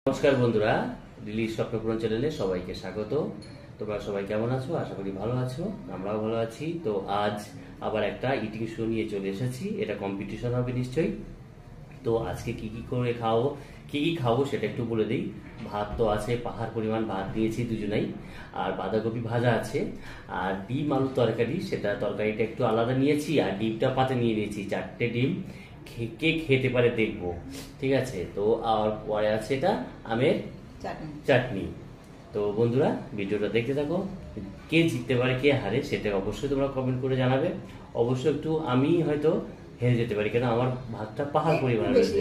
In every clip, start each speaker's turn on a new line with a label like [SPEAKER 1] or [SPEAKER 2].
[SPEAKER 1] নমস্কার বন্ধুরা, লিলির স্বপ্নপূরণ চ্যানেলে সবাইকে স্বাগত। তোমরা সবাই কেমন আছো? আশা করি ভালো আছো, আমরাও ভালো আছি। তো আজ আবার একটা ইটিং শো নিয়ে চলে এসেছি। এটা কম্পিটিশন হবে নিশ্চয়ই। তো আজকে কি কি করে খাওয়াবো, কি কি খাবো সেটা একটু বলে দিই। ভাত তো আছে, পাহাড় পরিমাণ ভাত দিয়েছি দুজনেই, আর বাঁধাকপি ভাজা আছে, আর ডিম আলুর তরকারি। সেটা তরকারিটা একটু আলাদা নিয়েছি, আর ডিমটা পাতে নিয়ে নিয়েছি, 4টে ডিম। কে খেতে পারে দেখবো, ঠিক আছে? তো আর পরে আছে এটা আমের চাটনি। তো বন্ধুরা, ভিডিওটা দেখতে থাকো। কে জিততে পারে কে হারে সেটা অবশ্যই তোমরা কমেন্ট করে জানাবে। অবশ্যই একটু আমি হয়তো হেরে যেতে পারি, কেন আমার ভাতটা পাহাড় পরিমাণে রয়েছে,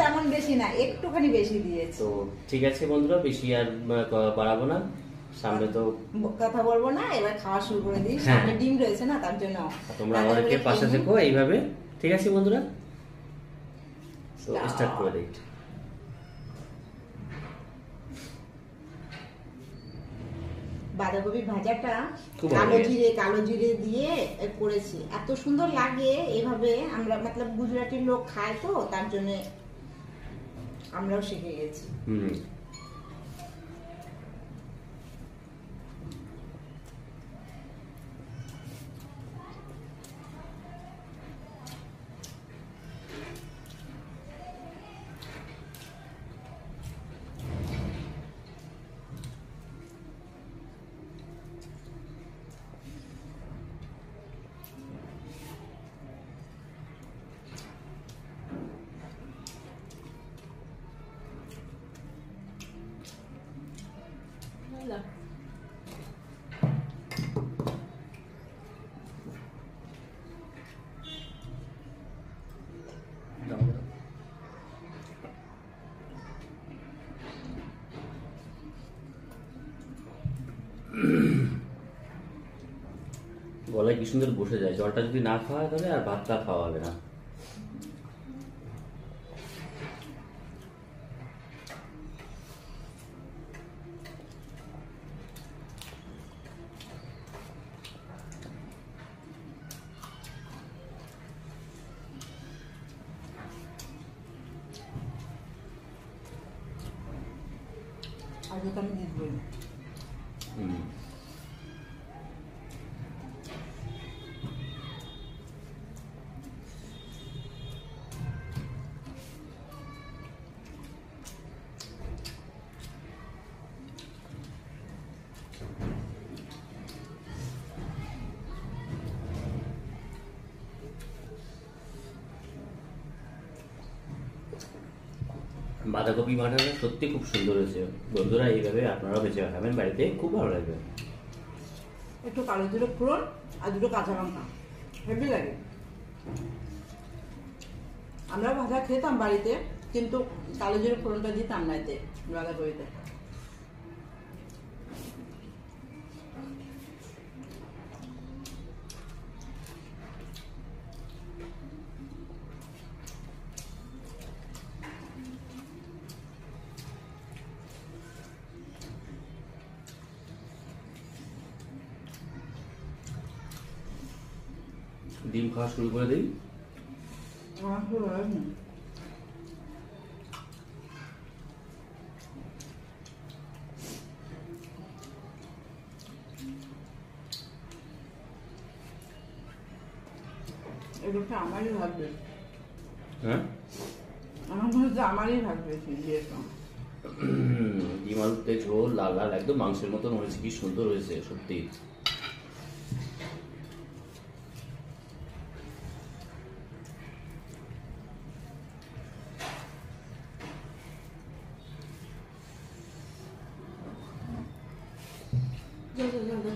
[SPEAKER 2] তেমন বেশি না, একটুখানি বেশি দিয়েছি।
[SPEAKER 1] তো ঠিক আছে বন্ধুরা, বেশি আর বাড়াবো না, সামনে তো
[SPEAKER 2] কথা বলবো না, এবার খাওয়া শুরু করে দিই। সামনে ডিম রয়েছে না, তার জন্য
[SPEAKER 1] তোমরা আমাদেরকে পাশে থেকো এইভাবে, ঠিক আছে বন্ধুরা? তো স্টার্ট করে দিই।
[SPEAKER 2] বাঁধাকপি ভাজাটা
[SPEAKER 1] ভালো
[SPEAKER 2] কালো জিরে দিয়ে করেছি, এত সুন্দর লাগে। এভাবে আমরা মতলব গুজরাটির লোক খায়, তো তার জন্য আমরাও শিখে গেছি।
[SPEAKER 1] গলায় কি সুন্দর বসে যায়। জলটা যদি না খাওয়া হয় তাহলে আর ভাতটা খাওয়া হবে না।
[SPEAKER 2] আগে তো আমি জিতবই না।
[SPEAKER 1] বাঁধাকপি ভাজাটা সত্যি খুব সুন্দর হয়েছে বন্ধুরা। এইভাবে আপনারাও ভেজে খাবেন বাড়িতে, খুব ভালো লাগবে।
[SPEAKER 2] একটু কালো জিরে ফোড়ন আর দুটো কাঁচা লঙ্কা, হেভি লাগে। আমরা ভাজা খেতাম বাড়িতে, কিন্তু কালো জিরে ফোড়নটা দিতাম না এতে, বাঁধাকপিতে।
[SPEAKER 1] ডিম খাওয়া শুরু করে দিই।
[SPEAKER 2] এগুলোটা আমারই ভাববে,
[SPEAKER 1] হ্যাঁ
[SPEAKER 2] আমার মনে হচ্ছে আমারই ভাববে।
[SPEAKER 1] ডিম আলুতে ঝোল লাল লাল একদম মাংসের মতন হয়েছে, কি সুন্দর হয়েছে সত্যি।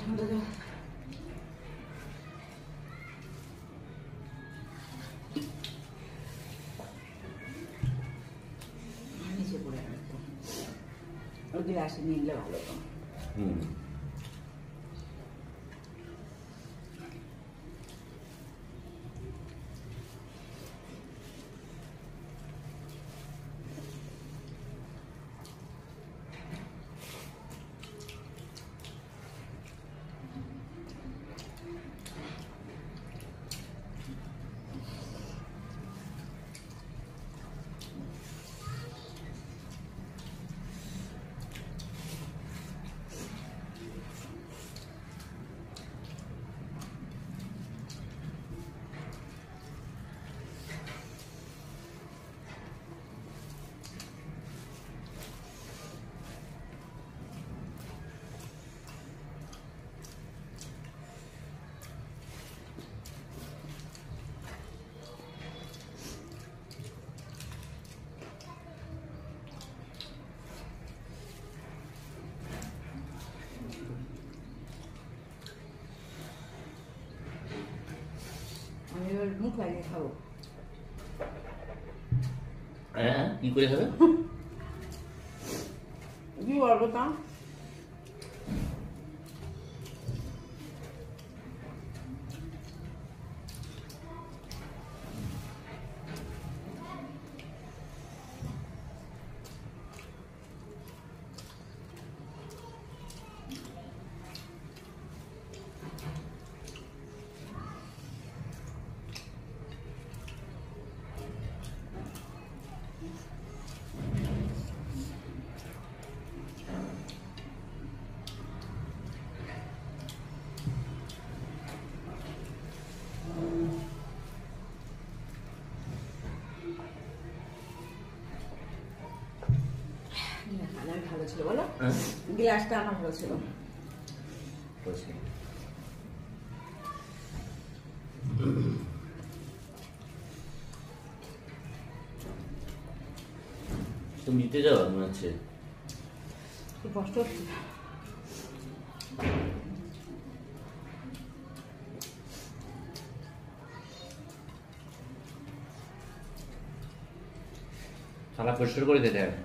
[SPEAKER 2] ঠান্ডা জল নিচে পড়ে ওই গ্লাসে নিয়ে গেলে ভালো তো। আগে খাবো।
[SPEAKER 1] হ্যাঁ, কি করে খাবে?
[SPEAKER 2] কি বলবো তা? ভালো ছিল বলো, গ্লাসটা আমার ভালো ছিল।
[SPEAKER 1] তুমি নিতে যাও মনে হচ্ছে।
[SPEAKER 2] খুব কষ্ট হচ্ছে।
[SPEAKER 1] থালা পরিষ্কার করে দিতে হবে।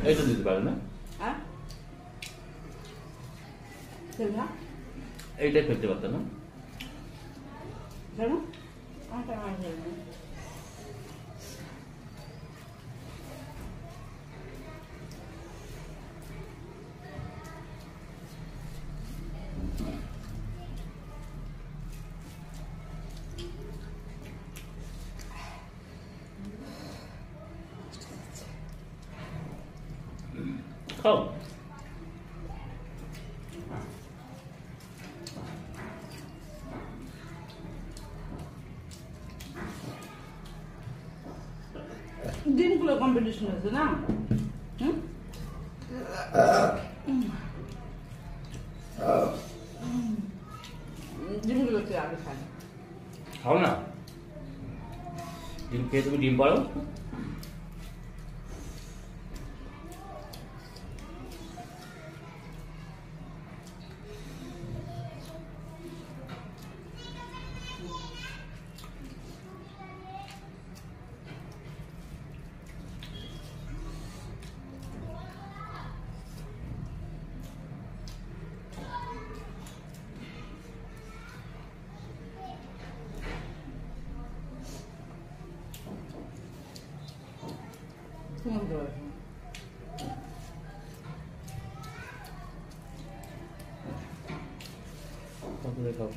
[SPEAKER 1] এইটা দিতে পারে না, এইটাই ফেলতে পারতো না। খাও।
[SPEAKER 2] দিনগুলো কম্পিটিশন হয়েছে না? ডিমগুলো তুই আগে খাই।
[SPEAKER 1] খাও না, ডিম খেয়ে তুমি ডিম পারো। খাও।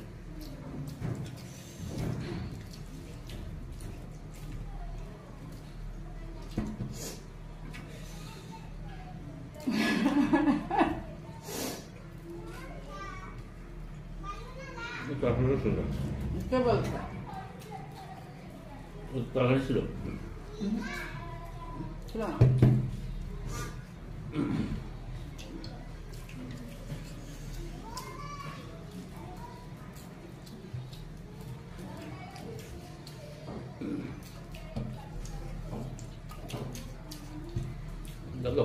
[SPEAKER 1] তরকারি ছিল দেখো।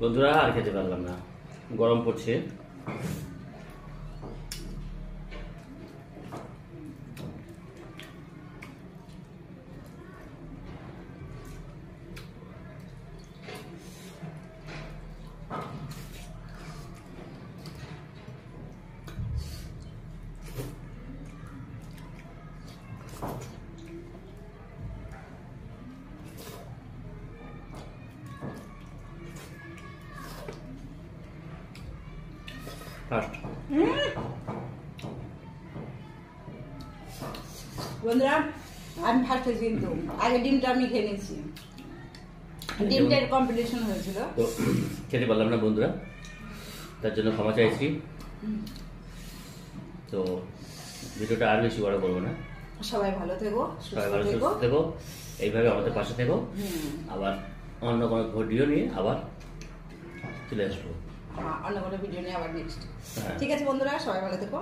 [SPEAKER 1] বন্ধুরা আর খেতে পারলাম না, গরম পড়ছে।
[SPEAKER 2] বন্ধুরা আমি ফার্স্ট হয়েছি, কিন্তু আগে ডিমটা আমি খেয়ে নিয়েছি। ডিমটার কম্পিটিশন হয়েছিল,
[SPEAKER 1] তো খেতে পারলাম না বন্ধুরা, তার জন্য ক্ষমা চাইছি। তো ভিডিওটা আর বেশি বড় করবো না।
[SPEAKER 2] সবাই ভালো থেকো,
[SPEAKER 1] সবাই ভালো সুস্থ থেকো, এইভাবে আমাদের পাশে থেকো। আবার অন্য কোনো ভিডিও নিয়ে আবার চলে আসবো।
[SPEAKER 2] অন্য কোনো ভিডিও নিয়ে আবার নেক্সট।
[SPEAKER 1] হ্যাঁ।
[SPEAKER 2] ঠিক আছে বন্ধুরা, সবাই ভালো থেকো।